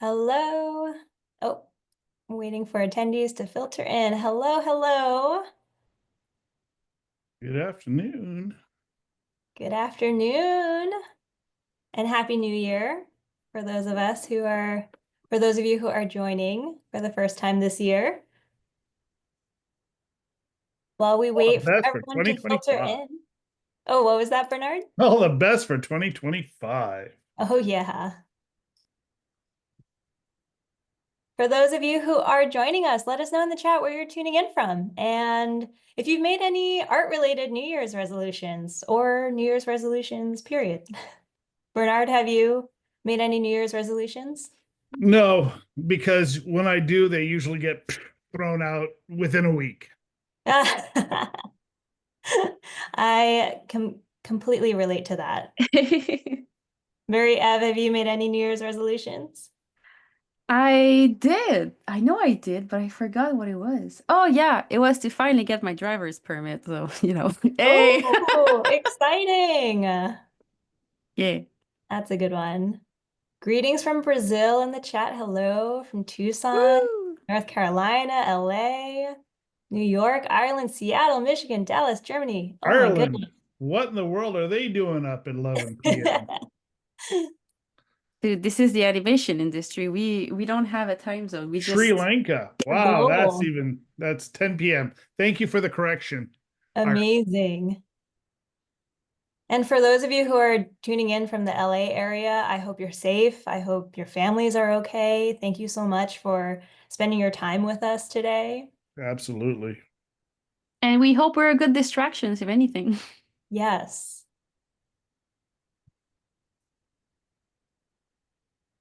Hello. Oh, I'm waiting for attendees to filter in. Hello, hello. Good afternoon. Good afternoon and Happy New Year for those of you who are joining for the first time this year. While we All wait the for best for everyone to filter 2025. in. Oh, what was that, Bernard? All the best for 2025. Oh, yeah. For those of you who are joining us, let us know in the chat where you're tuning in from. And if you've made any art-related New Year's resolutions or New Year's resolutions, period. Bernard, have you made any New Year's resolutions? No, because when I do, they usually get thrown out within a week. I completely relate to that. Marie-Eve, have you made any New Year's resolutions? I did. I know I did, but I forgot what it was. Oh yeah, it was to finally get my driver's permit. So, hey. Oh, exciting. Yeah. That's a good one. Greetings from Brazil in the chat. Hello from Tucson, Woo! North Carolina, LA, New York, Ireland, Seattle, Michigan, Dallas, Germany. Oh my Ireland, goodness. what in the world are they doing up at 11 p.m.? Dude, this is the animation industry. We don't have a time zone. We Sri just Lanka. Wow, Global. that's 10 p.m. Thank you for the correction. Ireland. Amazing. And for those of you who are tuning in from the LA area, I hope you're safe. I hope your families are okay. Thank you so much for spending your time with us today. Absolutely. and we hope we're good distractions, if anything. Yes.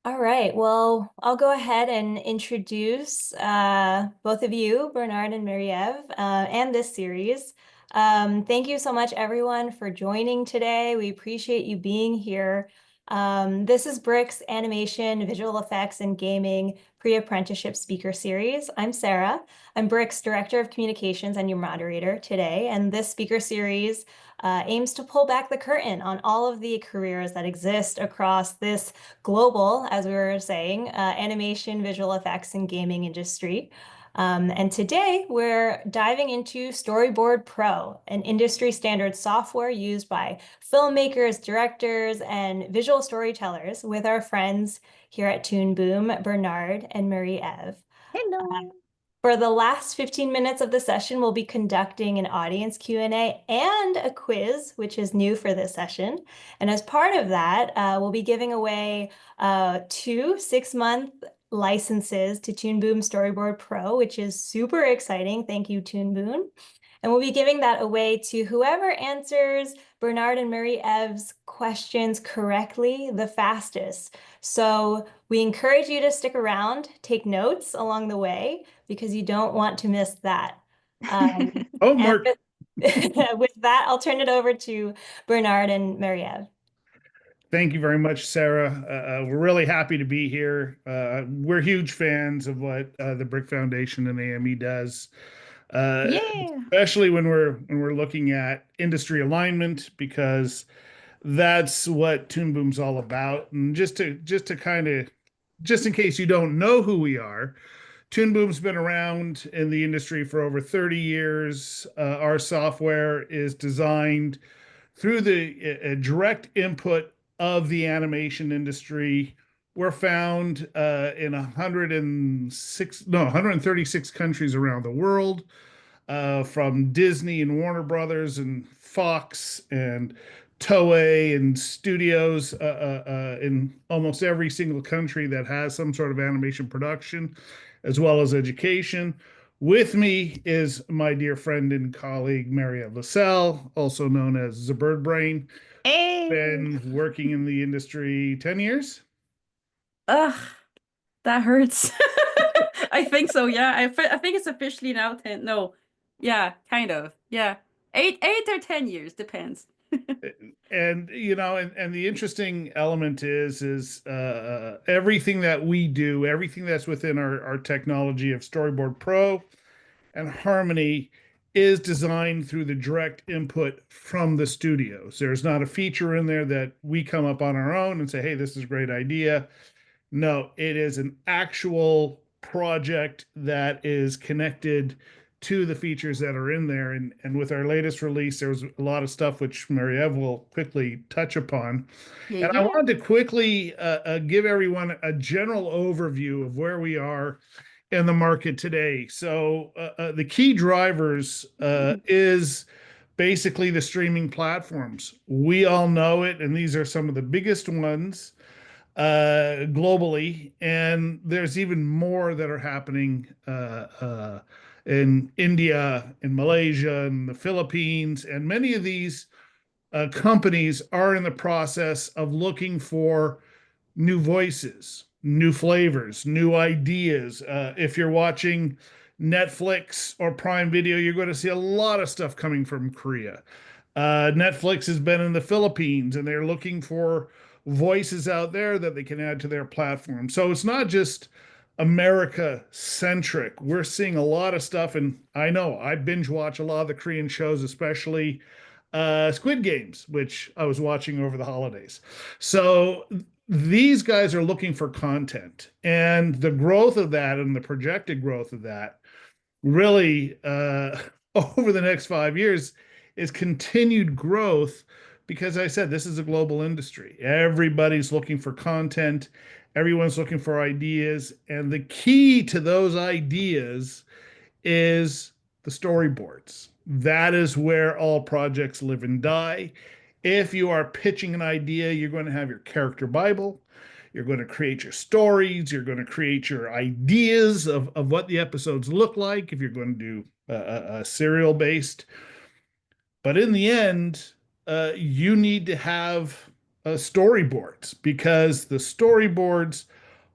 All right. Well, I'll go ahead and introduce both of you, Bernard and Marie-Eve, and this series. Thank you so much, everyone, for joining today. We appreciate you being here. This is BRIC's Animation, Visual Effects, and Gaming Pre-Apprenticeship Speaker Series. I'm Sarah. I'm BRIC's Director of Communications and your moderator today. And this speaker series aims to pull back the curtain on all of the careers that exist across this global, as we were saying, animation, visual effects, and gaming industry. And today we're diving into Storyboard Pro, an industry standard software used by filmmakers, directors, and visual storytellers with our friends here at Toon Boom, Bernard and Marie-Eve. Hello. For the last 15 minutes of the session, we'll be conducting an audience Q&A and a quiz, which is new for this session. And as part of that, we'll be giving away 2 6-month licenses to Toon Boom Storyboard Pro, which is super exciting. Thank you, Toon Boom. And we'll be giving that away to whoever answers Bernard and Marie-Eve's questions correctly the fastest. So we encourage you to stick around, take notes along the way, because you don't want to miss that. And Homework. with that, I'll turn it over to Bernard and Marie-Eve. Thank you very much, Sarah. We're really happy to be here. We're huge fans of what the BRIC Foundation and AME does, uh, Yeah. especially when we're looking at industry alignment, because that's what Toon Boom's all about. And just in case you don't know who we are, Toon Boom's been around in the industry for over 30 years. Our software is designed through the direct input of the animation industry. We're found in 136 countries around the world, from Disney and Warner Brothers and Fox and Toei and studios in almost every single country that has some sort of animation production, as well as education. With me is my dear friend and colleague, Marie-Eve Lacelle, also known as the Bird Brain. Hey. Been working in the industry 10 years. Ugh, that hurts. I think so, yeah. I think it's officially now 10. No. Yeah, kind of. Yeah. 8 or 10 years, depends. And and the interesting element is everything that we do, everything that's within our technology of Storyboard Pro and Harmony is designed through the direct input from the studios. There's not a feature in there that we come up on our own and say, hey, this is a great idea. No, it is an actual project that is connected to the features that are in there. And with our latest release, there was a lot of stuff which Marie-Eve will quickly touch upon. Yeah, And I yeah. wanted to quickly give everyone a general overview of where we are in the market today. So the key drivers is basically the streaming platforms. We all know it, and these are some of the biggest ones globally, and there's even more that are happening in India, in Malaysia, and the Philippines, and many of these companies are in the process of looking for new voices, new flavors, new ideas. If you're watching Netflix or Prime Video, you're going to see a lot of stuff coming from Korea. Netflix has been in the Philippines and they're looking for voices out there that they can add to their platform. So it's not just America centric. We're seeing a lot of stuff, and I know I binge watch a lot of the Korean shows, especially Squid Games, which I was watching over the holidays. So these guys are looking for content, and the growth of that and the projected growth of that really over the next 5 years is continued growth because I said this is a global industry. Everybody's looking for content, everyone's looking for ideas, and the key to those ideas is the storyboards. That is where all projects live and die. If you are pitching an idea, you're going to have your character Bible. You're going to create your stories. You're going to create your ideas of what the episodes look like if you're going to do a serial based. But in the end, you need to have storyboards because the storyboards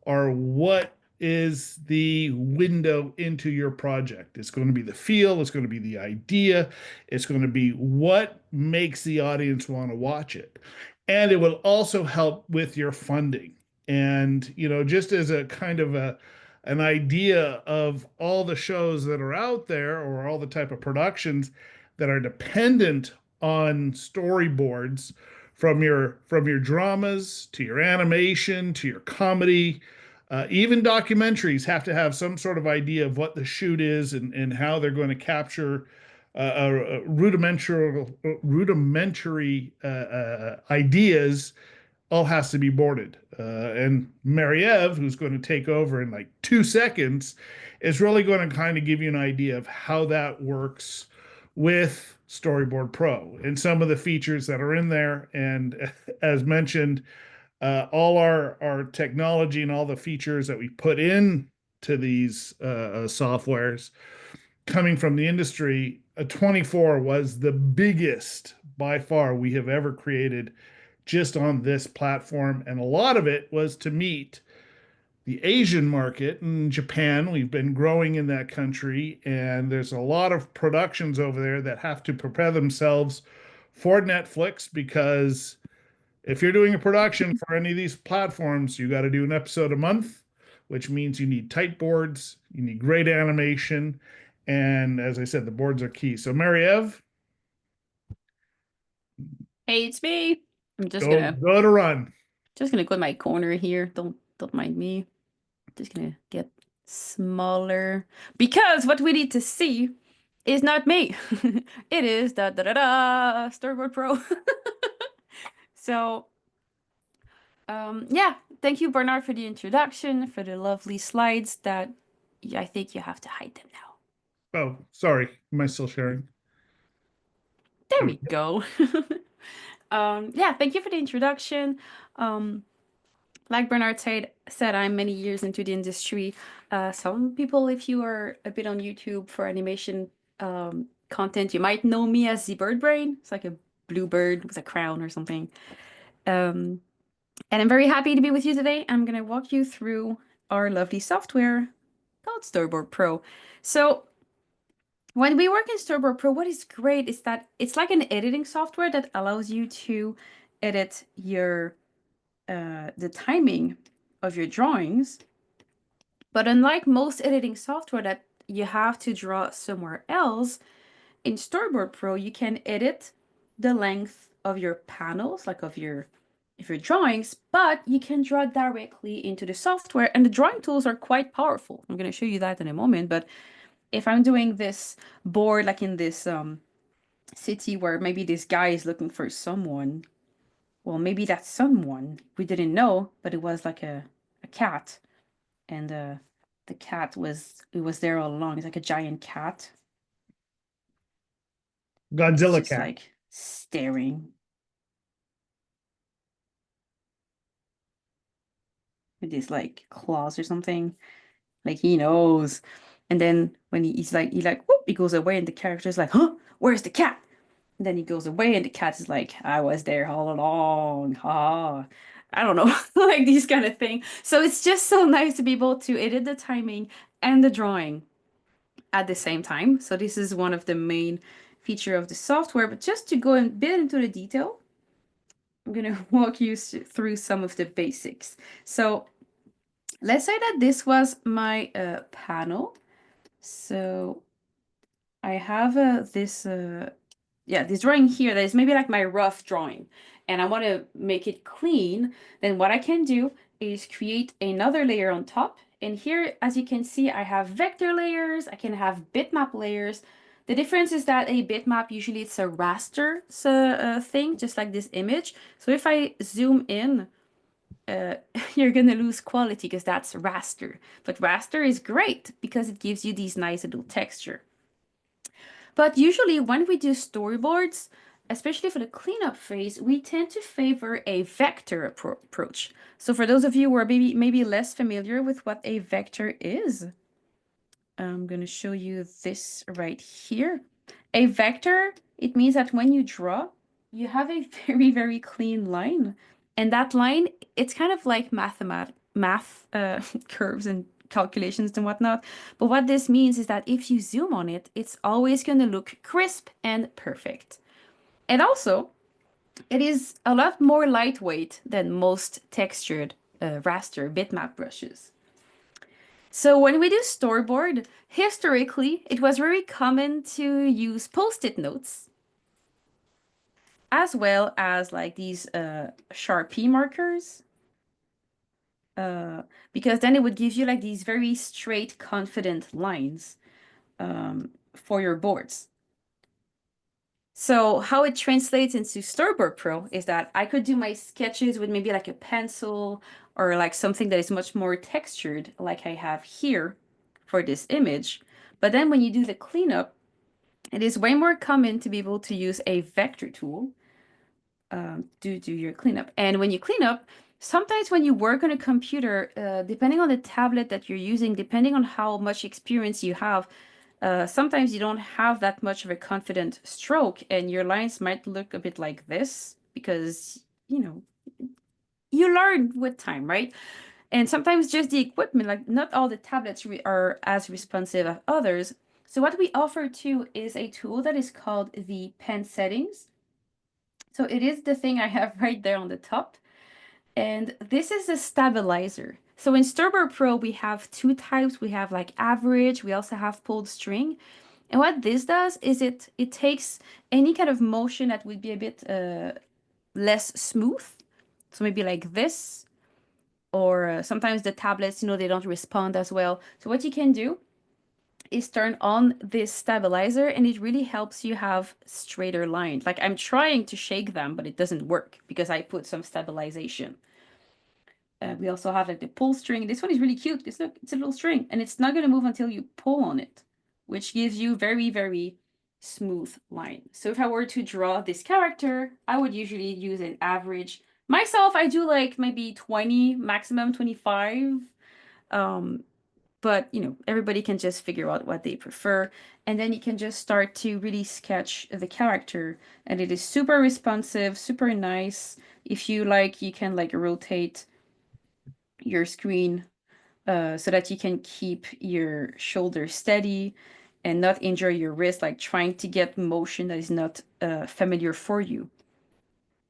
are what is the window into your project. It's going to be the feel, it's going to be the idea, it's going to be what makes the audience want to watch it. And it will also help with your funding. And, just as a kind of an idea of all the shows that are out there or all the type of productions that are dependent on storyboards from your dramas to your animation to your comedy. Even documentaries have to have some sort of idea of what the shoot is and how they're going to capture rudimentary ideas. All has to be boarded. And Marie-Eve, who's going to take over in like 2 seconds, is really going to kind of give you an idea of how that works with Storyboard Pro and some of the features that are in there. And as mentioned, all our technology and all the features that we put in to these softwares coming from the industry, a 24 was the biggest by far we have ever created just on this platform. And a lot of it was to meet the Asian market in Japan. We've been growing in that country, and there's a lot of productions over there that have to prepare themselves for Netflix because if you're doing a production for any of these platforms, you got to do an episode a month, which means you need tight boards, you need great animation, and as I said, the boards are key. So, Marie-Eve, Hey, it's me. I'm go to run. just gonna go in my corner here. Don't mind me. Just gonna get smaller because what we need to see is not me. It is Storyboard Pro. So, yeah, thank you, Bernard, for the introduction, for the lovely slides that I think you have to hide them now. Oh, sorry. Am I still sharing? There we go. Yeah, thank you for the introduction. Like Bernard said, I'm many years into the industry. Some people, if you are a bit on YouTube for animation content, you might know me as the bird brain. It's like a blue bird with a crown or something. And I'm very happy to be with you today. I'm going to walk you through our lovely software called Storyboard Pro. So when we work in Storyboard Pro, what is great is that it's like an editing software that allows you to edit your the timing of your drawings. But unlike most editing software that you have to draw somewhere else, in Storyboard Pro, you can edit the length of your panels, like of your if your drawings, but you can draw directly into the software, and the drawing tools are quite powerful. I'm going to show you that in a moment, but if I'm doing this board like in this city where maybe this guy is looking for someone, well, maybe that someone we didn't know, but it was like a cat, and the cat was there all along. It's like a giant cat. It's Godzilla just cat. like staring with his like claws or something. Like he knows. And then when he's like whoop, he goes away, and the character's like, huh, where's the cat? And then he goes away, and the cat is like, I was there all along. Ha. I don't know, like these kind of thing. So it's just so nice to be able to edit the timing and the drawing at the same time. So this is one of the main feature of the software. But just to go a bit into the detail, I'm going to walk you through some of the basics. So let's say that this was my panel. So I have this drawing here that is maybe like my rough drawing, and I want to make it clean. Then what I can do is create another layer on top. And here, as you can see, I have vector layers. I can have bitmap layers. The difference is that a bitmap, usually it's a raster thing, just like this image. So if I zoom in, you're going to lose quality because that's raster. But raster is great because it gives you these nice little texture. But usually when we do storyboards, especially for the cleanup phase, we tend to favor a vector approach. So for those of you who are maybe less familiar with what a vector is, I'm going to show you this right here. A vector, it means that when you draw, you have a very, very clean line. And that line, it's kind of like math curves and calculations and whatnot. But what this means is that if you zoom on it, it's always going to look crisp and perfect. And also, it is a lot more lightweight than most textured raster bitmap brushes. So when we do storyboard, historically, it was very common to use post-it notes as well as like these Sharpie markers. Because then it would give you like these very straight, confident lines for your boards. So how it translates into Storyboard Pro is that I could do my sketches with maybe like a pencil or like something that is much more textured, like I have here for this image. But then when you do the cleanup, it is way more common to be able to use a vector tool to do your cleanup. And when you clean up, sometimes when you work on a computer, depending on the tablet that you're using, depending on how much experience you have, sometimes you don't have that much of a confident stroke, and your lines might look a bit like this because, you know, you learn with time, right? And sometimes just the equipment, like not all the tablets are as responsive as others. So what we offer too is a tool that is called the pen settings. So it is the thing I have right there on the top. And this is a stabilizer. So in Storyboard Pro, we have two types. We have like average, we also have pulled string. And what this does is it takes any kind of motion that would be a bit less smooth. So maybe like this, or sometimes the tablets, you know, they don't respond as well. So what you can do is turn on this stabilizer, and it really helps you have straighter lines. Like I'm trying to shake them, but it doesn't work because I put some stabilization. We also have like the pull string. This one is really cute. It's a little string, and it's not going to move until you pull on it, which gives you very, very smooth line. So if I were to draw this character, I would usually use an average. Myself, I do like maybe 20, maximum 25. But you know, everybody can just figure out what they prefer, and then you can just start to really sketch the character, and it is super responsive, super nice. If you like, you can like rotate your screen so that you can keep your shoulder steady and not injure your wrist, like trying to get motion that is not familiar for you.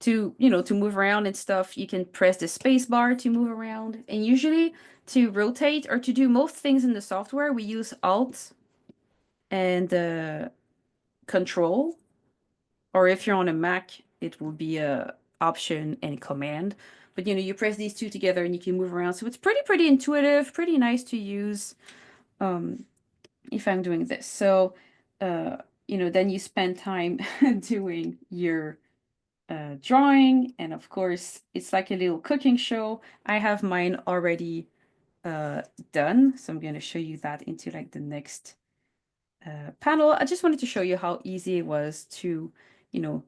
To, you know, to move around and stuff, you can press the space bar to move around. And usually to rotate or to do most things in the software, we use Alt and Control. Or if you're on a Mac, it will be Option and Command. But you know, you press these two together and you can move around. So it's pretty intuitive, pretty nice to use if I'm doing this. So, you know, then you spend time doing your drawing. And of course, it's like a little cooking show. I have mine already done. So I'm going to show you that into like the next panel. I just wanted to show you how easy it was to, you know,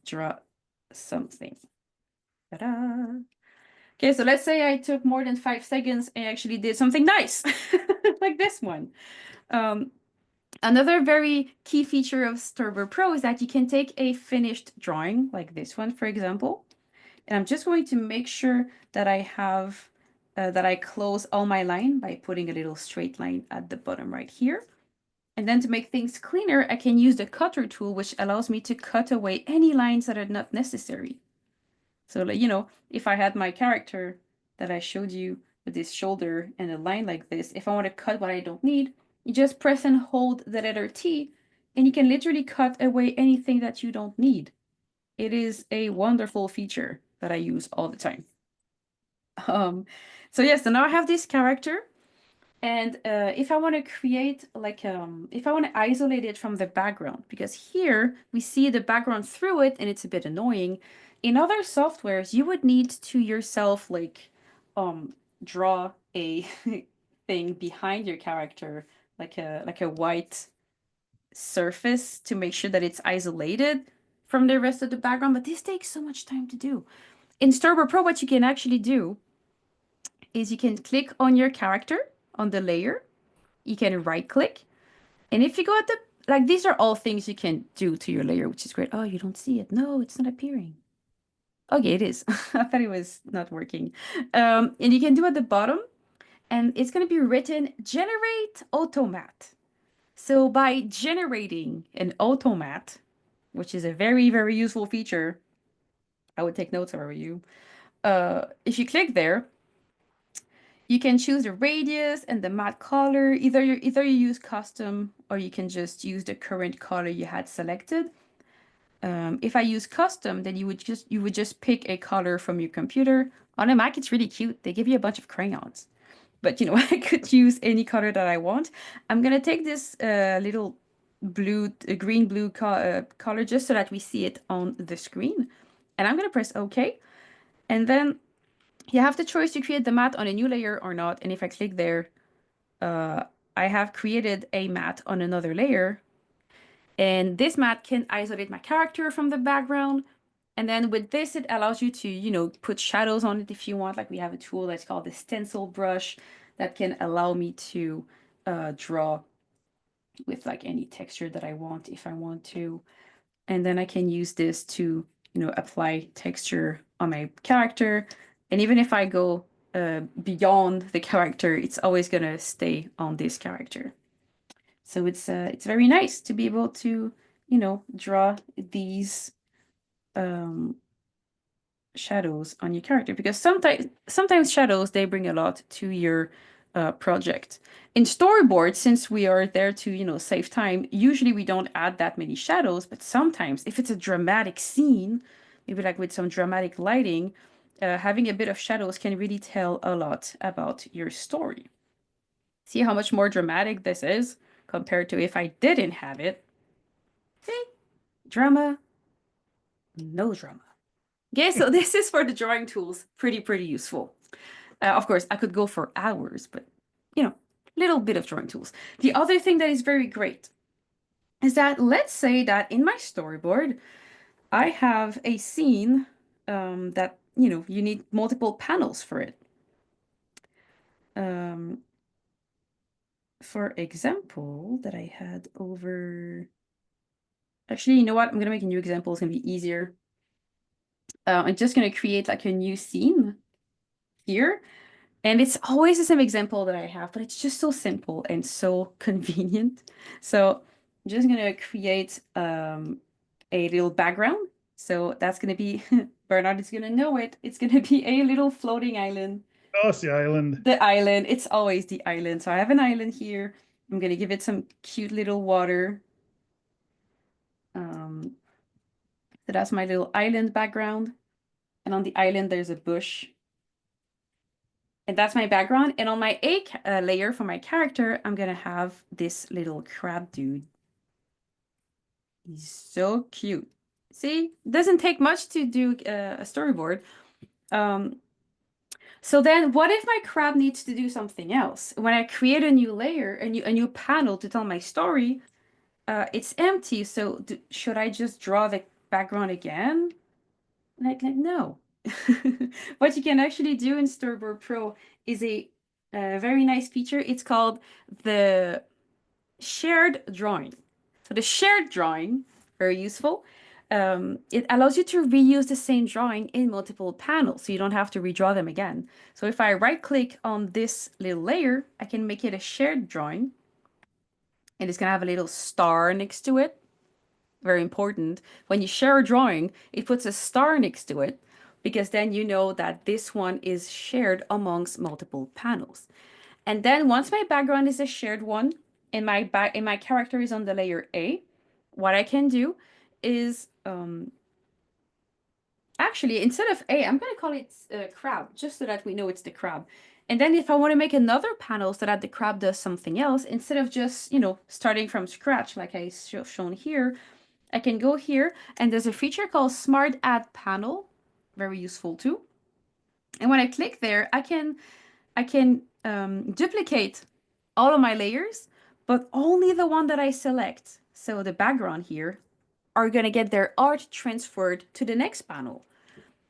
draw something. Ta-da! Okay, so let's say I took more than 5 seconds and actually did something nice, like this one. Another very key feature of Storyboard Pro is that you can take a finished drawing, like this one, for example, and I'm just going to make sure that I have, that I close all my line by putting a little straight line at the bottom right here. And then to make things cleaner, I can use the cutter tool, which allows me to cut away any lines that are not necessary. So, like, you know, if I had my character that I showed you with this shoulder and a line like this, if I want to cut what I don't need, you just press and hold the letter T, and you can literally cut away anything that you don't need. It is a wonderful feature that I use all the time. So yeah, so now I have this character. And if I want to create like, if I want to isolate it from the background, because here we see the background through it and it's a bit annoying. In other softwares, you would need to yourself like draw a thing behind your character, like a white surface to make sure that it's isolated from the rest of the background. But this takes so much time to do. In Storyboard Pro, what you can actually do is you can click on your character on the layer. You can right click. And if you go at the, like, these are all things you can do to your layer, which is great. Oh, you don't see it. No, it's not appearing. Okay, it is. I thought it was not working. And you can do at the bottom, and it's going to be written generate automat. So by generating an automat, which is a very useful feature, I would take notes if I were you. If you click there, you can choose the radius and the matte color. Either you use custom or you can just use the current color you had selected. If I use custom, then you would just pick a color from your computer. On a Mac, it's really cute. They give you a bunch of crayons. But you know, I could use any color that I want. I'm gonna take this little green-blue color just so that we see it on the screen. And I'm gonna press OK. And then you have the choice to create the mat on a new layer or not. And if I click there, I have created a mat on another layer. And this mat can isolate my character from the background. And then with this, it allows you to, you know, put shadows on it if you want. Like we have a tool that's called the stencil brush that can allow me to draw with like any texture that I want if I want to. And then I can use this to, you know, apply texture on my character. And even if I go beyond the character, it's always going to stay on this character. So it's very nice to be able to, you know, draw these shadows on your character, because sometimes shadows, they bring a lot to your project. In Storyboard, since we are there to, you know, save time, usually we don't add that many shadows, but sometimes if it's a dramatic scene, maybe like with some dramatic lighting, having a bit of shadows can really tell a lot about your story. See how much more dramatic this is compared to if I didn't have it. See? Drama, no drama. Okay, so this is for the drawing tools. Pretty useful. Of course, I could go for hours, but, you know, little bit of drawing tools. The other thing that is very great is that, let's say that in my storyboard, I have a scene that, you know, you need multiple panels for it. For example, that I had over... Actually, you know what? I'm going to make a new example. It's going to be easier. I'm just going to create like a new scene here. And it's always the same example that I have, but it's just so simple and so convenient. So I'm just going to create a little background. So that's going to be, Bernard is going to know it. It's going to be a little floating island. Oh, it's the island. The island. It's always the island. So I have an island here. I'm going to give it some cute little water. So that's my little island background. And on the island, there's a bush. And that's my background. And on my A layer for my character, I'm going to have this little crab dude. He's so cute. See, it doesn't take much to do a storyboard. So then what if my crab needs to do something else? When I create a new layer, a new panel to tell my story, it's empty. So should I just draw the background again? Like no. What you can actually do in Storyboard Pro is a very nice feature. It's called the shared drawing. So the shared drawing, very useful. It allows you to reuse the same drawing in multiple panels, so you don't have to redraw them again. So if I right-click on this little layer, I can make it a shared drawing. And it's going to have a little star next to it. Very important. When you share a drawing, it puts a star next to it, because then you know that this one is shared amongst multiple panels. And then once my background is a shared one, and my character is on the layer A, what I can do is actually, instead of A, I'm going to call it crab, just so that we know it's the crab. And then if I want to make another panel so that the crab does something else, instead of just, starting from scratch like I shown here, I can go here, and there's a feature called Smart Add Panel, very useful too. And when I click there, I can duplicate all of my layers, but only the one that I select. So the background here are going to get their art transferred to the next panel.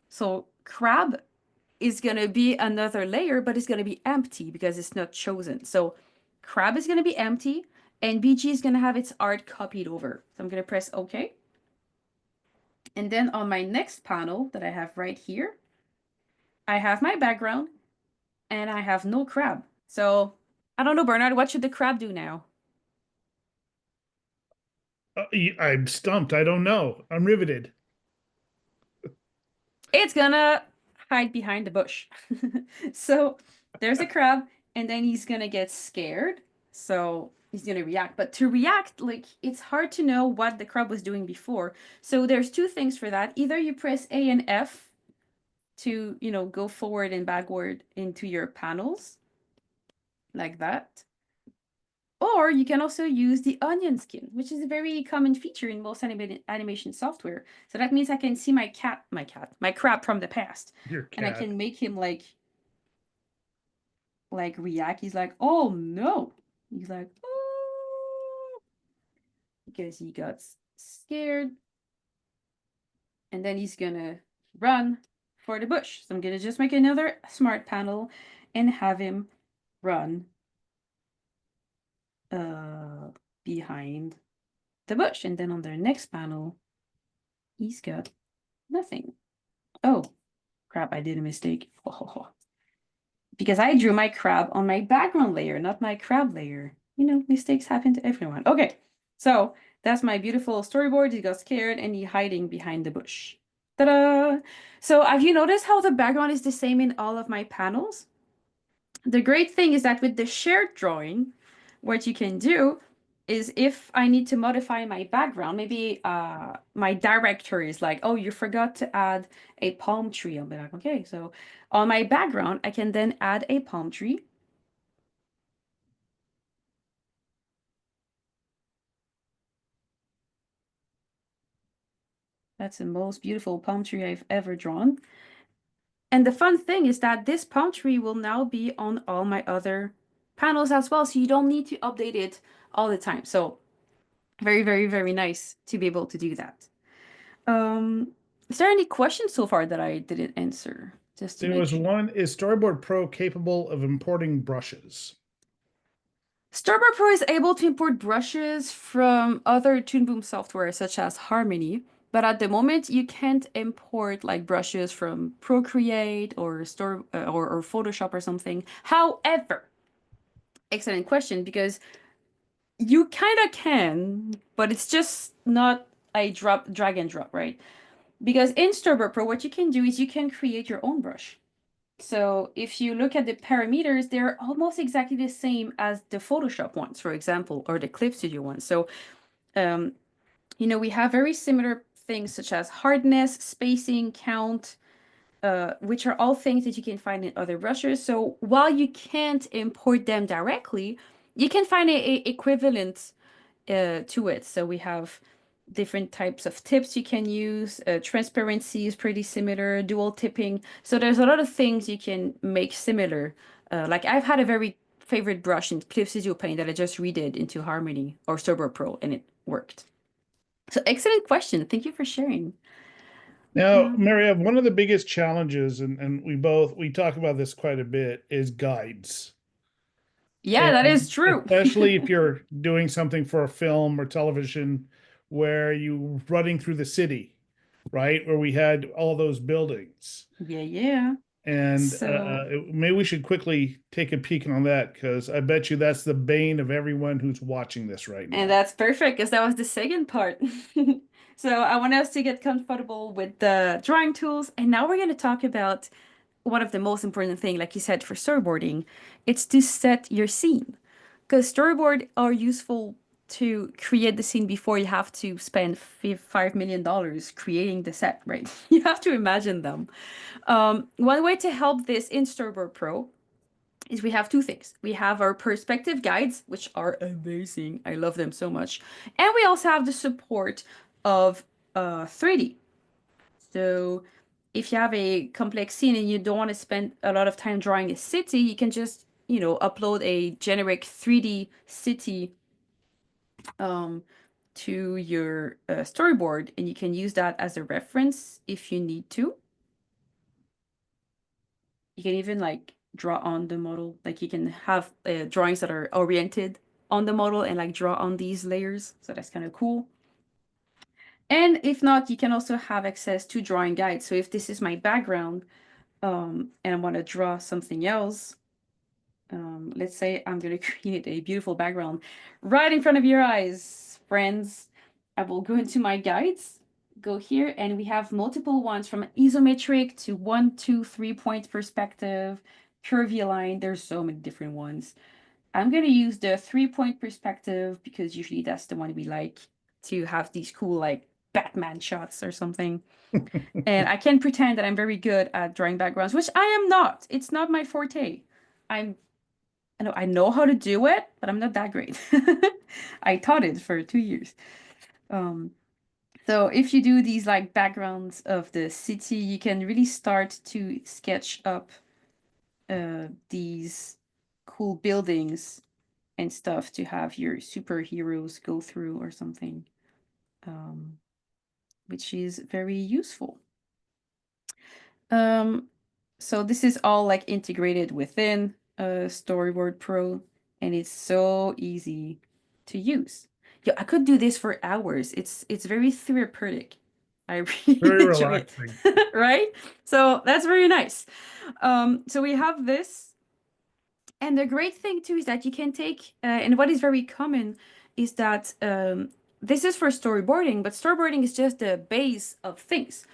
So crab is going to be another layer, but it's going to be empty because it's not chosen. So crab is going to be empty, and BG is going to have its art copied over. So I'm going to press OK. And then on my next panel that I have right here, I have my background and I have no crab. So I don't know, Bernard, what should the crab do now? I'm stumped. I don't know. I'm riveted. It's gonna hide behind the bush. So there's a crab, and then he's gonna get scared. So he's gonna react. But to react, like, it's hard to know what the crab was doing before. So there's two things for that. Either you press A and F to, go forward and backward into your panels, like that. Or you can also use the onion skin, which is a very common feature in most animation software. So that means I can see my crab from the past. Your cat. And I can make him like react. He's like, oh no. He's like, oh, because he got scared. And then he's gonna run for the bush. So I'm gonna just make another smart panel and have him run behind the bush. And then on the next panel, he's got nothing. Oh, crap, I did a mistake. Because I drew my crab on my background layer, not my crab layer. Mistakes happen to everyone. Okay, so that's my beautiful storyboard. He got scared and he's hiding behind the bush. Ta-da! So have you noticed how the background is the same in all of my panels? The great thing is that with the shared drawing, what you can do is, if I need to modify my background, maybe my director is like, oh, you forgot to add a palm tree. I'll be like, okay, so on my background, I can then add a palm tree. That's the most beautiful palm tree I've ever drawn. And the fun thing is that this palm tree will now be on all my other panels as well, so you don't need to update it all the time. So very, very, very nice to be able to do that. Is there any questions so far that I didn't answer? Just to There make was sure. one. Is Storyboard Pro capable of importing brushes? Storyboard Pro is able to import brushes from other Toon Boom software such as Harmony, but at the moment you can't import like brushes from Procreate or or Photoshop or something. However, excellent question, because you kind of can, but it's just not a drag and drop, right? Because in Storyboard Pro, what you can do is you can create your own brush. So if you look at the parameters, they're almost exactly the same as the Photoshop ones, for example, or the Clip Studio ones. So, we have very similar things such as hardness, spacing, count, which are all things that you can find in other brushes. So while you can't import them directly, you can find a equivalent to it. So we have different types of tips you can use. Transparency is pretty similar, dual tipping. So there's a lot of things you can make similar. Like I've had a very favorite brush in Clip Studio Paint that I just redid into Harmony or Storyboard Pro, and it worked. So excellent question. Thank you for sharing. Now, Marie-Eve, one of the biggest challenges, and we talk about this quite a bit, is guides. Yeah, that is And true. especially if you're doing something for a film or television where you running through the city, right? Where we had all those buildings. Yeah, yeah. And So, maybe we should quickly take a peek on that because I bet you that's the bane of everyone who's watching this right and now. that's perfect because that was the second part. So I want us to get comfortable with the drawing tools, and now we're going to talk about one of the most important thing, like you said, for storyboarding. It's to set your scene, because storyboard are useful to create the scene before you have to spend $5 million creating the set, right? You have to imagine them. One way to help this in Storyboard Pro is we have two things. We have our perspective guides, which are amazing. I love them so much. And we also have the support of 3D. So if you have a complex scene and you don't want to spend a lot of time drawing a city, you can just, upload a generic 3D city to your storyboard, and you can use that as a reference if you need to. You can even like draw on the model. Like you can have drawings that are oriented on the model and like draw on these layers. So that's kind of cool. And if not, you can also have access to drawing guides. So if this is my background and I want to draw something else, let's say I'm going to create a beautiful background right in front of your eyes, friends. I will go into my guides, go here, and we have multiple ones from isometric to 1, 2, 3-point perspective, curvy line. There's so many different ones. I'm going to use the 3-point perspective because usually that's the one we like to have these cool like Batman shots or something. And I can pretend that I'm very good at drawing backgrounds, which I am not. It's not my forte. I know how to do it, but I'm not that great. I taught it for 2 years. So if you do these like backgrounds of the city, you can really start to sketch up these cool buildings and stuff to have your superheroes go through or something, which is very useful. So this is all like integrated within Storyboard Pro, and it's so easy to use. Yeah, I could do this for hours. It's very therapeutic. I Very really enjoy relaxing. it, right? So that's very nice. So we have this, and the great thing too is that you can take, and what is very common is that this is for storyboarding, but storyboarding is just the base of things.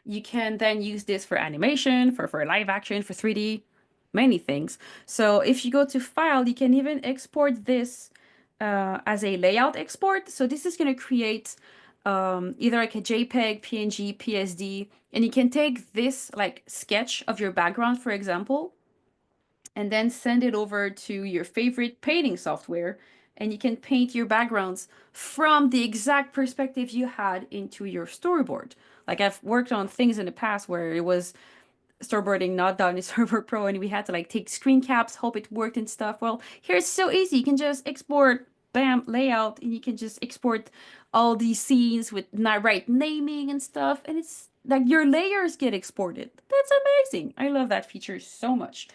You can then use this for animation, for live action, for 3D, many things. So if you go to File, you can even export this as a layout export. So this is going to create either like a JPEG, PNG, PSD, and you can take this like sketch of your background, for example, and then send it over to your favorite painting software, and you can paint your backgrounds from the exact perspective you had into your storyboard. Like I've worked on things in the past where it was storyboarding not done in Storyboard Pro and we had to like take screen caps, hope it worked and stuff. Well, here it's so easy. You can just export, bam, layout, and you can just export all these scenes with right naming and stuff, and it's like your layers get exported. That's amazing. I love that feature so much.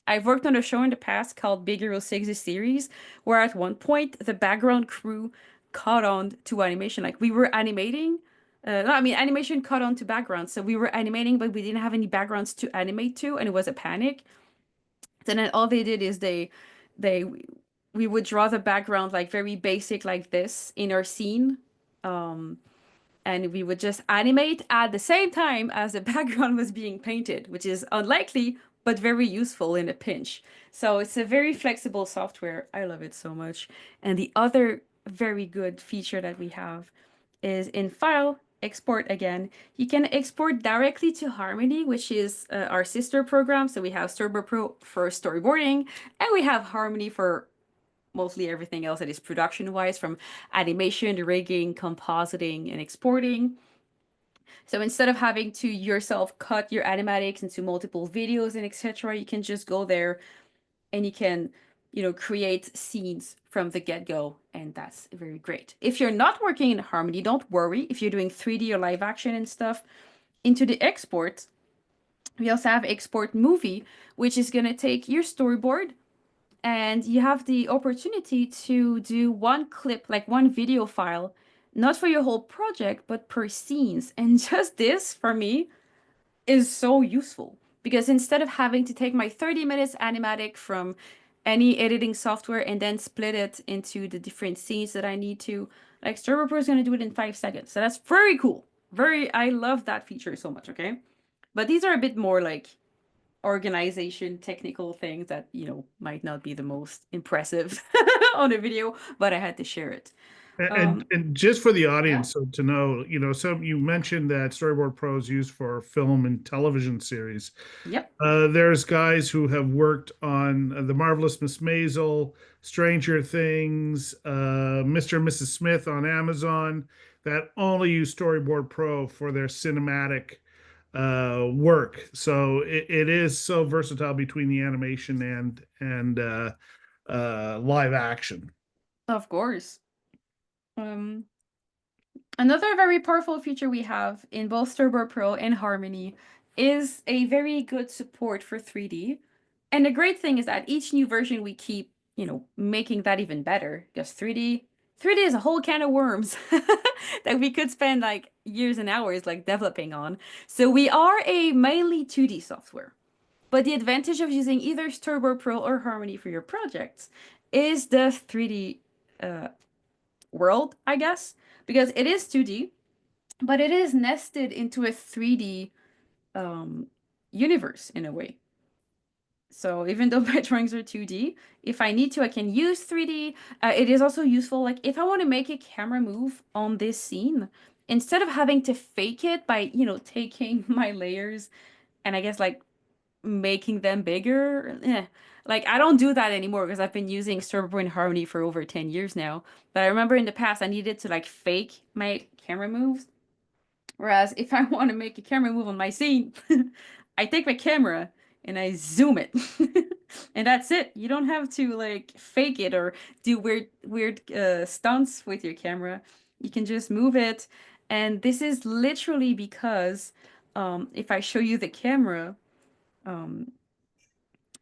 I've worked on a show in the past called Big Hero 6 the series, where at one point the background crew caught on to animation. Like we were animating, no, I mean animation caught on to backgrounds. So we were animating, but we didn't have any backgrounds to animate to, and it was a panic. So then all they did is they we would draw the background like very basic like this in our scene. And we would just animate at the same time as the background was being painted, which is unlikely, but very useful in a pinch. So it's a very flexible software. I love it so much. And the other very good feature that we have is in File, export again, you can export directly to Harmony, which is our sister program. So we have Storyboard Pro for storyboarding, and we have Harmony for mostly everything else that is production-wise, from animation, rigging, compositing, and exporting. So instead of having to yourself cut your animatics into multiple videos and etc., you can just go there and you can, create scenes from the get-go, and that's very great. If you're not working in Harmony, don't worry. If you're doing 3D or live action and stuff, into the export, we also have export movie, which is going to take your storyboard, and you have the opportunity to do one clip, like one video file, not for your whole project, but per scenes. And just this, for me, is so useful, because instead of having to take my 30 minutes animatic from any editing software and then split it into the different scenes that I need to, like, Storyboard Pro is going to do it in 5 seconds. So that's very cool. I love that feature so much, okay? But these are a bit more like organization technical things that, might not be the most impressive on a video, but I had to share it. And just for the Yeah. audience, so to know, some you mentioned that Storyboard Pro is used for film and television series. Yep. There's guys who have worked on The Marvelous Miss Maisel, Stranger Things, Mr. and Mrs. Smith on Amazon, that only use Storyboard Pro for their cinematic work. So it is so versatile between the animation and live action. Of course. Another very powerful feature we have in both Storyboard Pro and Harmony is a very good support for 3D. And the great thing is that each new version we keep, making that even better, because 3D is a whole can of worms that we could spend like years and hours like developing on. So we are a mainly 2D software. But the advantage of using either Storyboard Pro or Harmony for your projects is the 3D world, I guess, because it is 2D, but it is nested into a 3D universe in a way. So even though my drawings are 2D, if I need to, I can use 3D. It is also useful, like if I want to make a camera move on this scene, instead of having to fake it by, taking my layers and I guess like making them bigger. Like I don't do that anymore because I've been using Storyboard and Harmony for over 10 years now. But I remember in the past I needed to like fake my camera moves. Whereas if I want to make a camera move on my scene, I take my camera and I zoom it. And that's it. You don't have to like fake it or do weird stunts with your camera. You can just move it. And this is literally because if I show you the camera,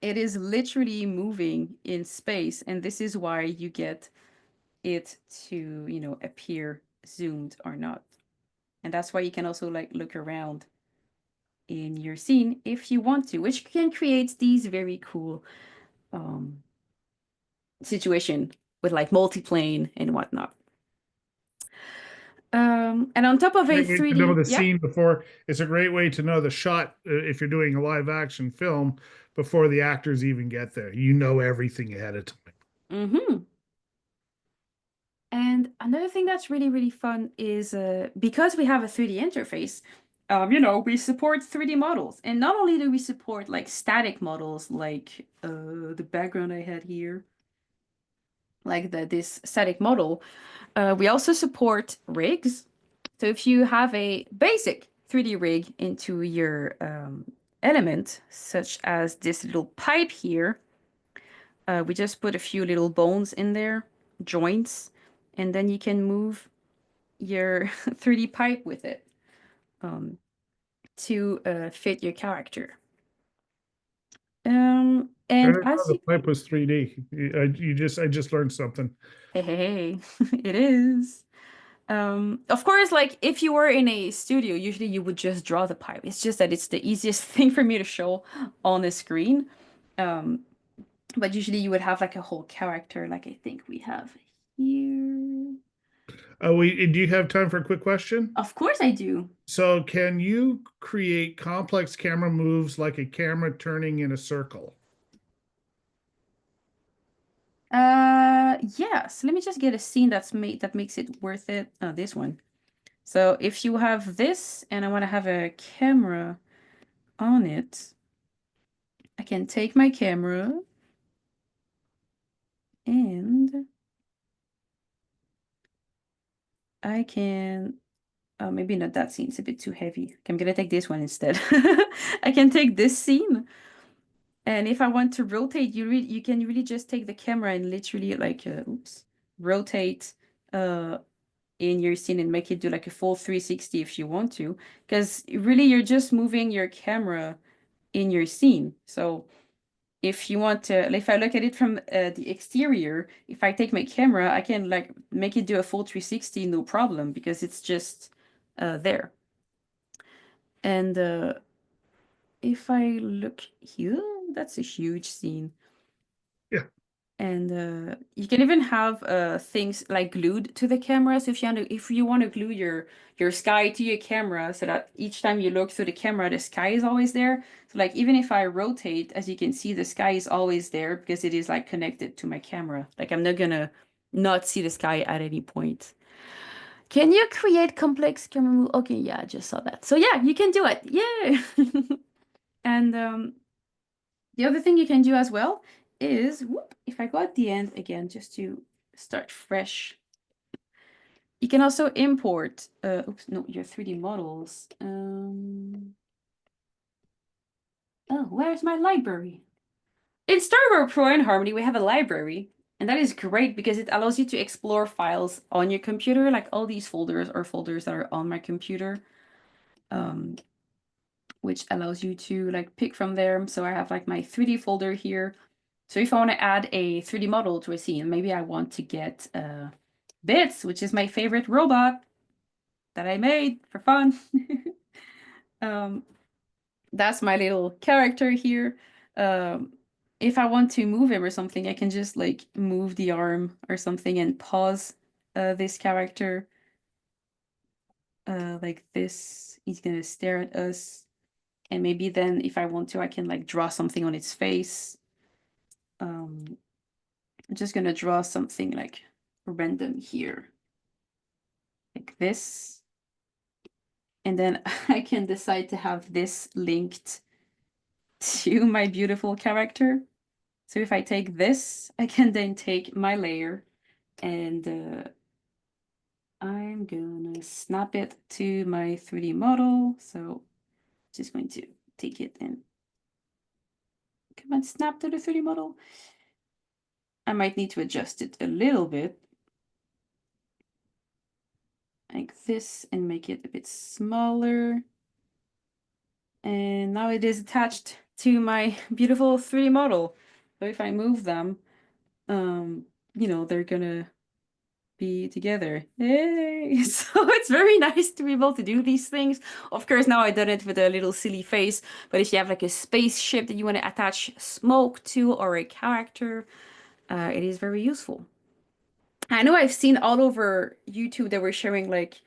it is literally moving in space, and this is why you get it to, appear zoomed or not. And that's why you can also like look around in your scene if you want to, which can create these very cool situation with like multiplane and whatnot. And on top of a Great way to know 3D, the yeah. scene before. It's a great way to know the shot if you're doing a live action film before the actors even get there. You know everything ahead of time. Mm-hmm. And another thing that's really, really fun is because we have a 3D interface, we support 3D models. And not only do we support like static models, like the background I had here, like this static model, we also support rigs. So if you have a basic 3D rig into your element, such as this little pipe here, we just put a few little bones in there, joints, and then you can move your 3D pipe with it to fit your character. And I didn't know as the you, pipe was 3D. I just learned something. hey, it is. Of course, like if you were in a studio, usually you would just draw the pipe. It's just that it's the easiest thing for me to show on the screen. But usually you would have like a whole character, like I think we have here. Oh, do you have time for a quick question? Of course I do. So, can you create complex camera moves like a camera turning in a circle? Yes. Let me just get a scene that makes it worth it. This one. So if you have this and I want to have a camera on it, I can take my camera and I can, maybe not that scene, it's a bit too heavy. I'm gonna take this one instead. I can take this scene, and if I want to rotate, you can really just take the camera and literally like, oops, rotate in your scene and make it do like a full 360 if you want to, because really you're just moving your camera in your scene. So if you want to, if I look at it from the exterior, if I take my camera, I can like make it do a full 360, no problem, because it's just there. And if I look here, that's a huge scene. Yeah. And you can even have things like glued to the camera. So if you want to glue your sky to your camera so that each time you look through the camera, the sky is always there. So like even if I rotate, as you can see, the sky is always there because it is like connected to my camera. Like I'm not gonna not see the sky at any point. Can you create complex camera move? Okay, yeah, I just saw that. So yeah, you can do it. Yeah. And the other thing you can do as well is, whoop, if I go at the end again, just to start fresh, you can also import, oops, no, your 3D models. Oh, where's my library? In Storyboard Pro and Harmony, we have a library, and that is great because it allows you to explore files on your computer. Like all these folders are folders that are on my computer, which allows you to like pick from there. So I have like my 3D folder here. So if I want to add a 3D model to a scene, maybe I want to get Bits, which is my favorite robot that I made for fun. That's my little character here. If I want to move him or something, I can just like move the arm or something and pause this character like this. He's gonna stare at us. And maybe then if I want to, I can like draw something on its face. I'm just gonna draw something like random here. Like this. And then I can decide to have this linked to my beautiful character. So if I take this, I can then take my layer and I'm gonna snap it to my 3D model. So just going to take it and come and snap to the 3D model. I might need to adjust it a little bit like this and make it a bit smaller. And now it is attached to my beautiful 3D model. So if I move them, you know, they're gonna be together. Yay! So it's very nice to be able to do these things. Of course, now I done it with a little silly face, but if you have like a spaceship that you want to attach smoke to or a character, it is very useful. I know I've seen all over YouTube that were sharing like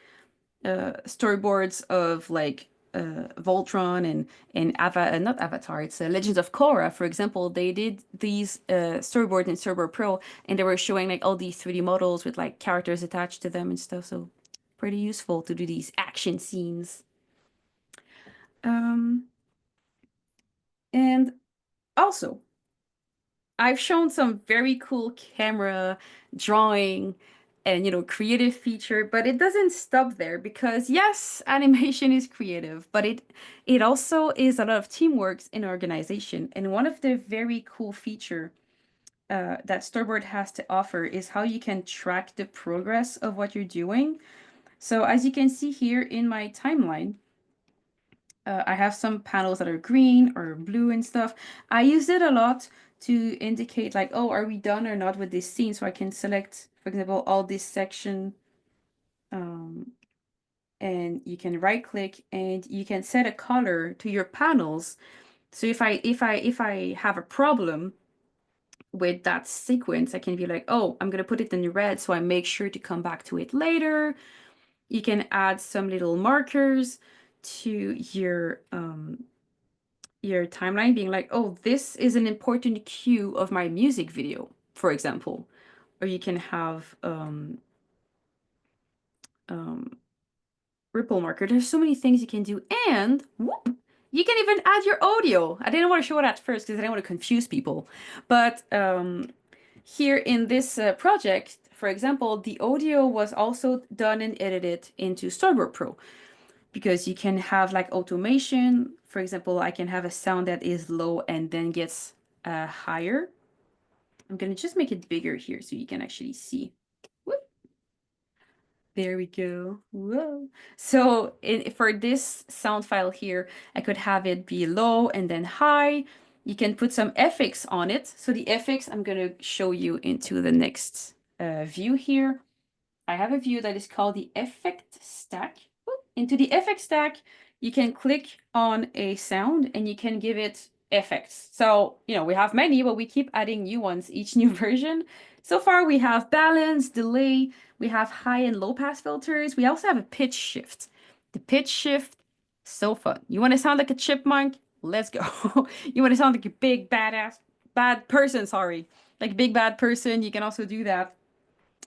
storyboards of like Voltron and not Avatar, it's Legends of Korra, for example. They did these storyboards in Storyboard Pro, and they were showing like all these 3D models with like characters attached to them and stuff. So pretty useful to do these action scenes. And also, I've shown some very cool camera drawing and creative feature, but it doesn't stop there because yes, animation is creative, but it also is a lot of teamwork and organization. And one of the very cool feature that Storyboard has to offer is how you can track the progress of what you're doing. So as you can see here in my timeline, I have some panels that are green or blue and stuff. I use it a lot to indicate like, oh, are we done or not with this scene? So I can select, for example, all this section. And you can right click and you can set a color to your panels. So if I have a problem with that sequence, I can be like, oh, I'm gonna put it in red, so I make sure to come back to it later. You can add some little markers to your timeline, being like, oh, this is an important cue of my music video, for example. Or you can have ripple marker. There's so many things you can do, and whoop, you can even add your audio. I didn't want to show it at first because I didn't want to confuse people, but here in this project, for example, the audio was also done and edited into Storyboard Pro because you can have like automation. For example, I can have a sound that is low and then gets higher. I'm gonna just make it bigger here so you can actually see. Whoop. There we go. Whoa. So for this sound file here, I could have it be low and then high. You can put some effects on it. So the effects, I'm going to show you into the next view here. I have a view that is called the effect stack. Into the effect stack, you can click on a sound and you can give it effects. So, you know, we have many, but we keep adding new ones each new version. So far, we have balance, delay, we have high and low pass filters. We also have a pitch shift. The pitch shift, so fun. You want to sound like a chipmunk? Let's go. You want to sound like a big bad person, sorry. Like big bad person, you can also do that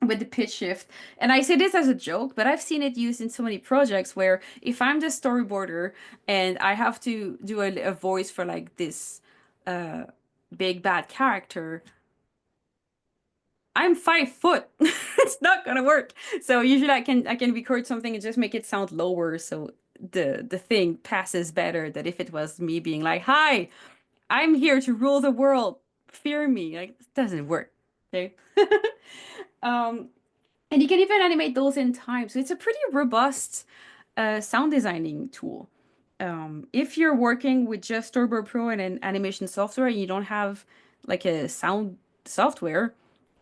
with the pitch shift. And I say this as a joke, but I've seen it used in so many projects where if I'm the storyboarder and I have to do a voice for like this big bad character, I'm 5 foot. It's not gonna work. So usually I can record something and just make it sound lower so the thing passes better than if it was me being like, "Hi, I'm here to rule the world. Fear me." Like it doesn't work. Okay. um and you can even animate those in time. So it's a pretty robust sound designing tool. If you're working with just Storyboard Pro and an animation software and you don't have like a sound software,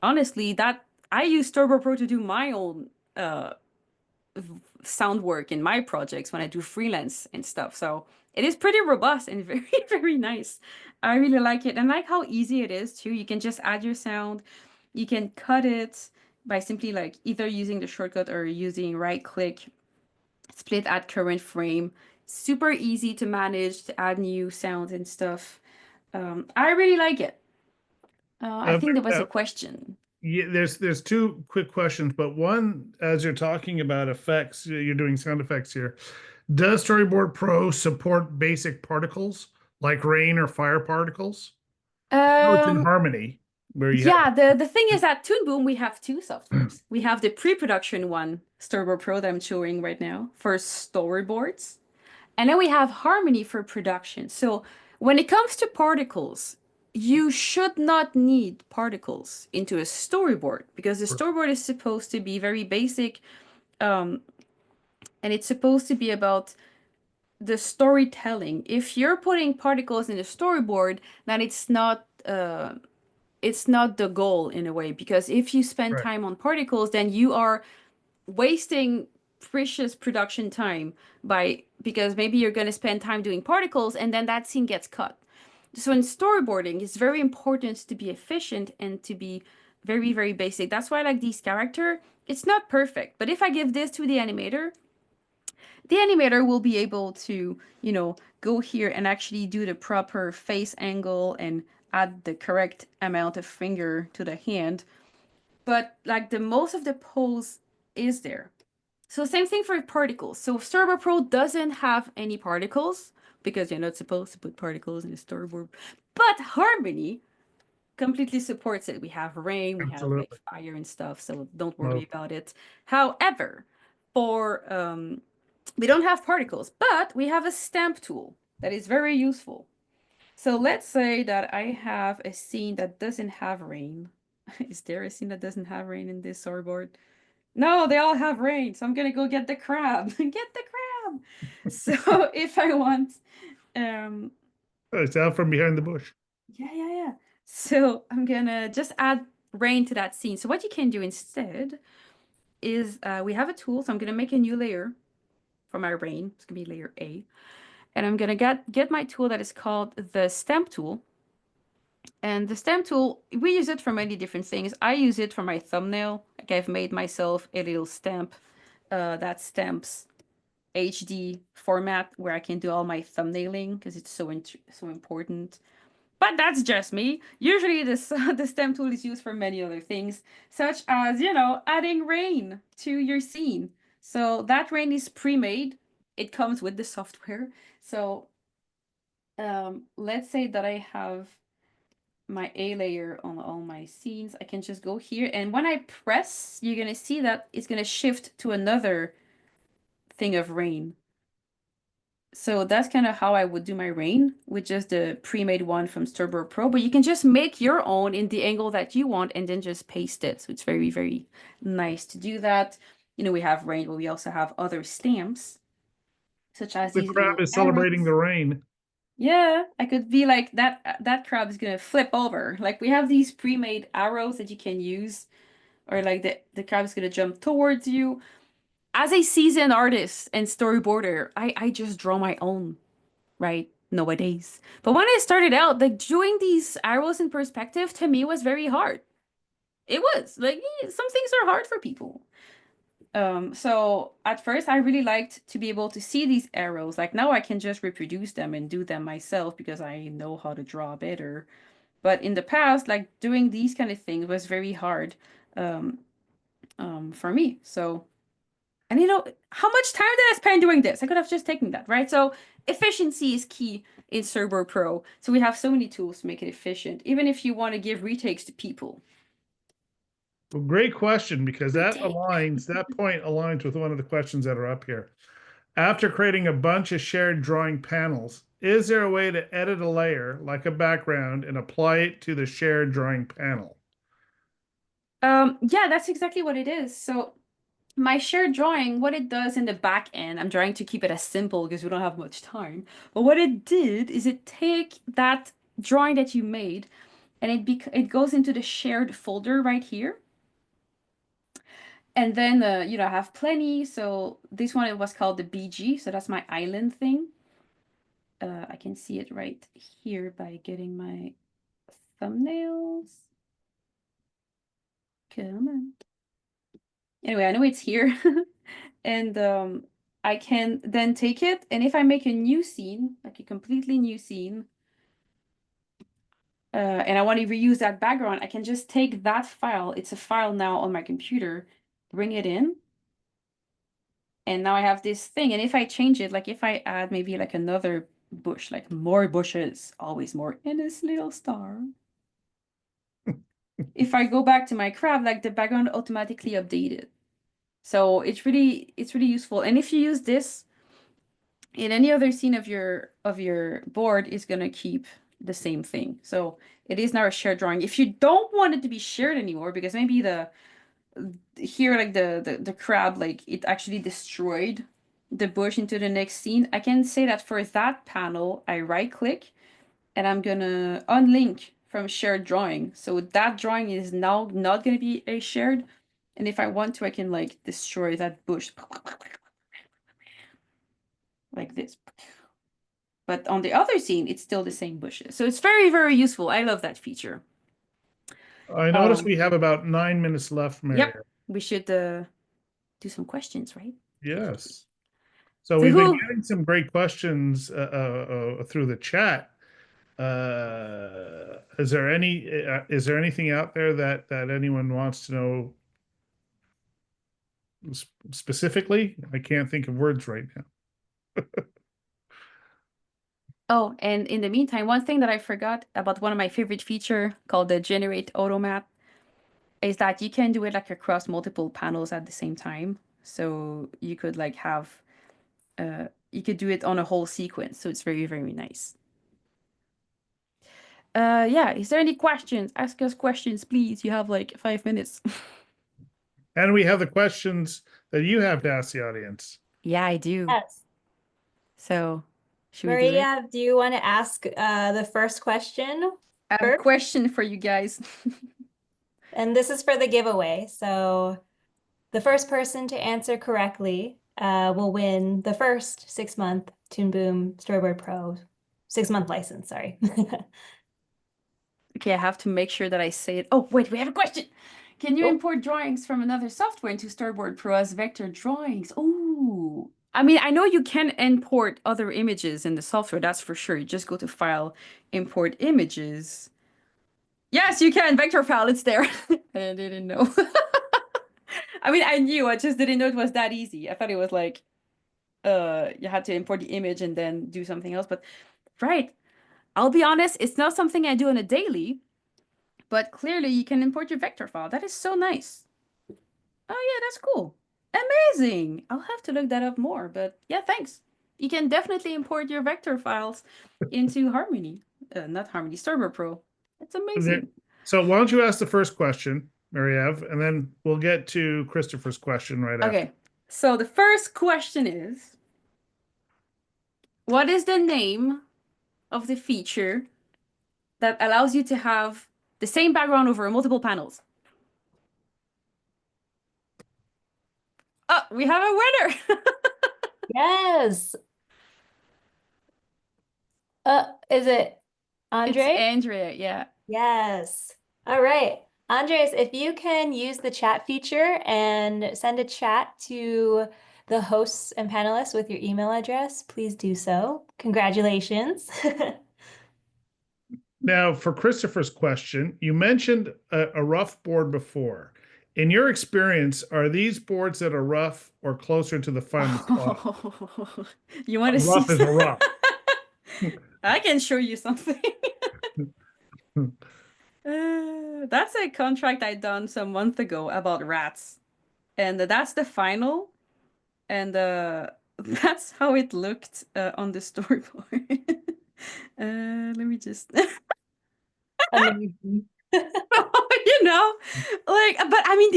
honestly, that I use Storyboard Pro to do my own sound work in my projects when I do freelance and stuff. So it is pretty robust and very, very nice. I really like it. And I like how easy it is too. You can just add your sound. You can cut it by simply like either using the shortcut or using right click, split at current frame. Super easy to manage, to add new sounds and stuff. I really like it. I think there was a question. Yeah, there's two quick questions, but one, as you're talking about effects, you're doing sound effects here. Does Storyboard Pro support basic particles like rain or fire particles? No, it's in Um, Harmony where you Yeah, the thing is that Toon Boom, we have two softwares. We have the pre-production one, Storyboard Pro, that I'm showing right now for storyboards. And then we have Harmony for production. So when it comes to particles, you should not need particles into a storyboard because the storyboard is supposed to be very basic, um, and it's supposed to be about the storytelling. If you're putting particles in the storyboard, then it's not the goal in a way, because if you spend right. time on particles, then you are wasting precious production time because maybe you're going to spend time doing particles and then that scene gets cut. So in storyboarding, it's very important to be efficient and to be very, very basic. That's why I like this character. It's not perfect, but if I give this to the animator will be able to, you know, go here and actually do the proper face angle and add the correct amount of finger to the hand. But like the most of the pose is there. So same thing for particles. So Storyboard Pro doesn't have any particles because you're not supposed to put particles in a storyboard. But Harmony completely supports it. We have rain, we have like Absolutely. fire and stuff, so don't worry Smoke. about it. However, for we don't have particles, but we have a stamp tool that is very useful. So let's say that I have a scene that doesn't have rain. Is there a scene that doesn't have rain in this storyboard? No, they all have rain, so I'm gonna go get the crab. Get the crab. So if I want, um, Oh, it's out from behind the bush. yeah. So I'm gonna just add rain to that scene. So what you can do instead is we have a tool. So I'm gonna make a new layer for my rain. It's gonna be layer A. And I'm gonna get my tool that is called the stamp tool. And the stamp tool, we use it for many different things. I use it for my thumbnail. Like I've made myself a little stamp that stamps HD format where I can do all my thumbnailing because it's so important. But that's just me. Usually this the stamp tool is used for many other things, such as, you know, adding rain to your scene. So that rain is pre-made. It comes with the software. So let's say that I have my A layer on all my scenes. I can just go here, and when I press, you're gonna see that it's gonna shift to another thing of rain. So that's kind of how I would do my rain with just the pre-made one from Storyboard Pro. But you can just make your own in the angle that you want and then just paste it. So it's very, very nice to do that. You know, we have rain, but we also have other stamps, such as The these crab little is celebrating arrows. the rain. Yeah, I could be like that crab is gonna flip over. Like we have these pre-made arrows that you can use, or like the crab is gonna jump towards you. As a seasoned artist and storyboarder, I just draw my own, right? Nowadays. But when I started out, like doing these arrows in perspective to me was very hard. It was like some things are hard for people. So at first I really liked to be able to see these arrows. Like now I can just reproduce them and do them myself because I know how to draw better. But in the past, like doing these kind of things was very hard um, for me. So, and you know, how much time did I spend doing this? I could have just taken that, right? So efficiency is key in Storyboard Pro. So we have so many tools to make it efficient, even if you want to give retakes to people. Well, great question, because that Retake. point aligns with one of the questions that are up here. After creating a bunch of shared drawing panels, is there a way to edit a layer like a background and apply it to the shared drawing panel? Yeah, that's exactly what it is. So my shared drawing, what it does in the back end, I'm trying to keep it as simple because we don't have much time. But what it did is it take that drawing that you made and it goes into the shared folder right here. And then, you know, I have plenty. So this one, it was called the BG. So that's my island thing. I can see it right here by getting my thumbnails. Come on. Anyway, I know it's here. And I can then take it. And if I make a new scene, like a completely new scene, and I want to reuse that background, I can just take that file. It's a file now on my computer, bring it in. And now I have this thing. And if I change it, like if I add maybe like another bush, like more bushes, always more in this little star. If I go back to my crab, like the background automatically updated. So it's really useful. And if you use this in any other scene of your board, it's gonna keep the same thing. So it is now a shared drawing. If you don't want it to be shared anymore, because maybe here like the crab, like it actually destroyed the bush into the next scene, I can say that for that panel I right click and I'm gonna unlink from shared drawing, so that drawing is now not gonna be a shared, and if I want to I can like destroy that bush like this, but on the other scene it's still the same bushes. So it's very, very useful. I love that feature. I notice we have about 9 minutes left, Mary. Yep, we should do some questions, right? Yes. So So we've been who getting some great questions through the chat. Is there anything out there that anyone wants to know specifically? I can't think of words right now. Oh, and in the meantime, one thing that I forgot about one of my favorite feature called the generate automat is that you can do it like across multiple panels at the same time. So you could like have you could do it on a whole sequence. So it's very, very nice. Yeah, is there any questions? Ask us questions, please. You have like 5 minutes. And we have the questions that you have to ask the audience. Yeah, I do. Yes. So should we do it? Maria, do you want to ask the first question I have a first? question for you guys. And this is for the giveaway. So the first person to answer correctly will win the first 6-month Toon Boom Storyboard Pro 6-month license. Sorry. Okay, I have to make sure that I say it. Oh, wait, we have a question. Can you Oh. import drawings from another software into Storyboard Pro as vector drawings? Oh, I mean, I know you can import other images in the software, that's for sure. You just go to File, Import Images. Yes, you can. Vector file, it's there. I didn't know. I mean, I knew, I just didn't know it was that easy. I thought it was like you had to import the image and then do something else. But right, I'll be honest, it's not something I do on a daily, but clearly you can import your vector file. That is so nice. Oh yeah, that's cool. Amazing. I'll have to look that up more, but yeah, thanks. You can definitely import your vector files into Harmony. Not Harmony, Storyboard Pro. It's Okay. amazing. So why don't you ask the first question, Marie-Eve, and then we'll get to Christopher's question right after. Okay, so the first question is, what is the name of the feature that allows you to have the same background over multiple panels? Oh, we have a winner. Yes. Is it It's Andre? Andrea, yeah. Yes. All right. Andres, if you can use the chat feature and send a chat to the hosts and panelists with your email address, please do so. Congratulations. Now, for Christopher's question, you mentioned a rough board before. In your experience, are these boards that are rough or closer to the final product? Oh, you want to see Rough is a some? rough. I can show you something. That's a contract I done some month ago about rats. And that's the final. And that's how it looked on the storyboard. Let me just Amazing. you know, like, but I mean,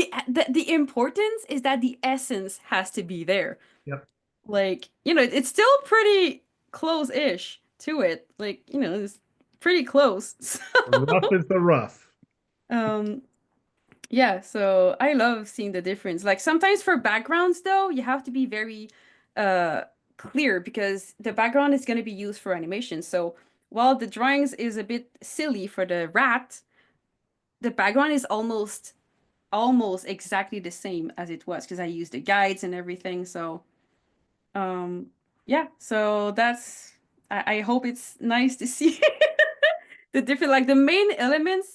the importance is that the essence has to be there. Yep. Like, it's still pretty close-ish to it. Like, it's pretty close. Rough is the rough. Um, yeah, so I love seeing the difference. Like sometimes for backgrounds though, you have to be very uh clear because the background is going to be used for animation. So while the drawings is a bit silly for the rat, the background is almost exactly the same as it was because I used the guides and everything. So yeah, so I hope it's nice to see the different, like the main elements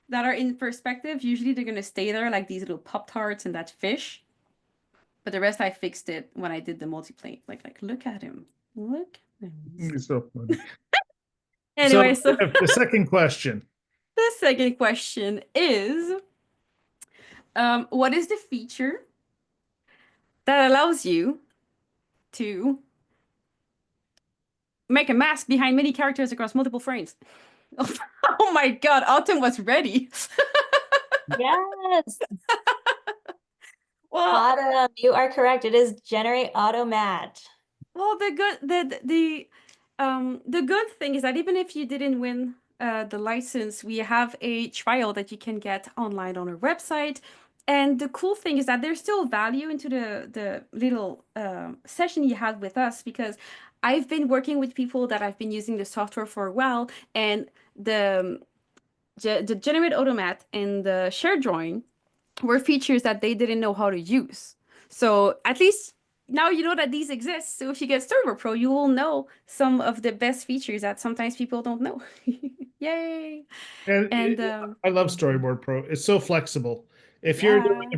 that are in perspective, usually they're gonna stay there, like these little Pop-Tarts and that fish. But the rest I fixed it when I did the multiplane. Like look at him. Look at him. It's so funny. So Anyway, so the second question. the second question is, what is the feature that allows you to make a mask behind many characters across multiple frames? Oh my God, Autumn was ready. Yes. Well, Autumn, you are correct. It is generate auto mat. Well, the good thing is that even if you didn't win the license, we have a trial that you can get online on our website. And the cool thing is that there's still value into the little session you had with us because I've been working with people that have been using the software for a while, and the generate automat and the share drawing were features that they didn't know how to use. So at least now you know that these exist. So if you get Storyboard Pro, you will know some of the best features that sometimes people don't know. Yay! And And I love Storyboard Pro. It's so flexible. yeah. If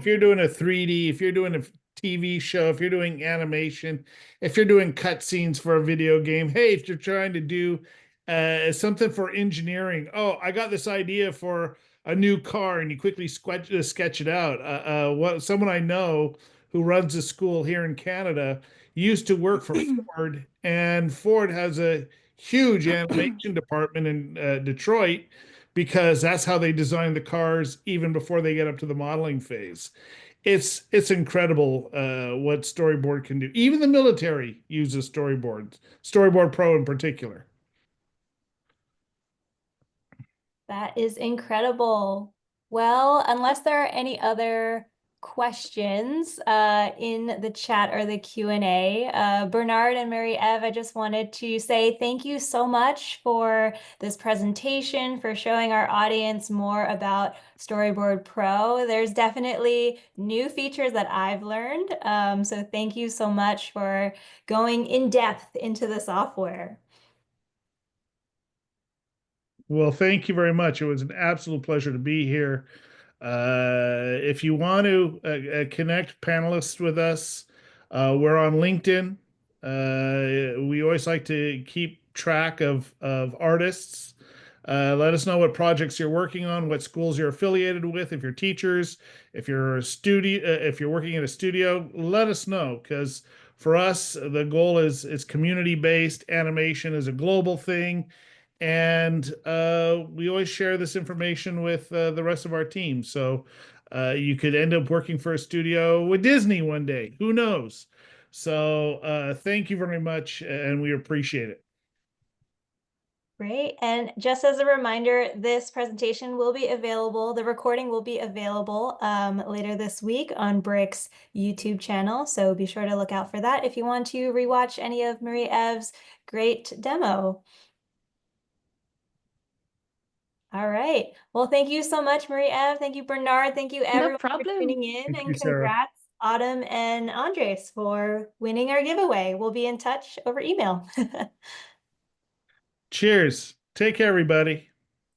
you're doing a 3D, if you're doing a TV show, if you're doing animation, if you're doing cutscenes for a video game, hey, if you're trying to do something for engineering, oh, I got this idea for a new car, and you quickly sketch it out. What someone I know who runs a school here in Canada used to work for Ford, and Ford has a huge animation department in Detroit because that's how they design the cars even before they get up to the modeling phase. It's incredible what Storyboard can do. Even the military uses Storyboard Pro in particular. That is incredible. Well, unless there are any other questions in the chat or the Q&A, Bernard and Marie-Eve, I just wanted to say thank you so much for this presentation, for showing our audience more about Storyboard Pro. There's definitely new features that I've learned, so thank you so much for going in depth into the software. Well, thank you very much. It was an absolute pleasure to be here. If you want to connect panelists with us, we're on LinkedIn. We always like to keep track of artists. Let us know what projects you're working on, what schools you're affiliated with. If you're teachers, if you're a studio, if you're working in a studio, let us know, because for us the goal is community based. Animation is a global thing, and we always share this information with the rest of our team. So you could end up working for a studio with Disney one day. Who knows? So thank you very much, and we appreciate it. Great. And just as a reminder, this presentation will be available, the recording will be available later this week on BRIC's YouTube channel. So be sure to look out for that if you want to rewatch any of Marie-Eve's great demo. All right. Well, thank you so much, Marie-Eve. Thank you, Bernard. Thank you, No everyone, for problem. tuning in. Thank you, And Sarah. congrats, Autumn and Andres, for winning our giveaway. We'll be in touch over email. Cheers. Take care, everybody.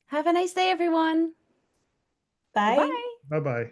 Have a nice day, everyone. Bye. Goodbye. Bye bye.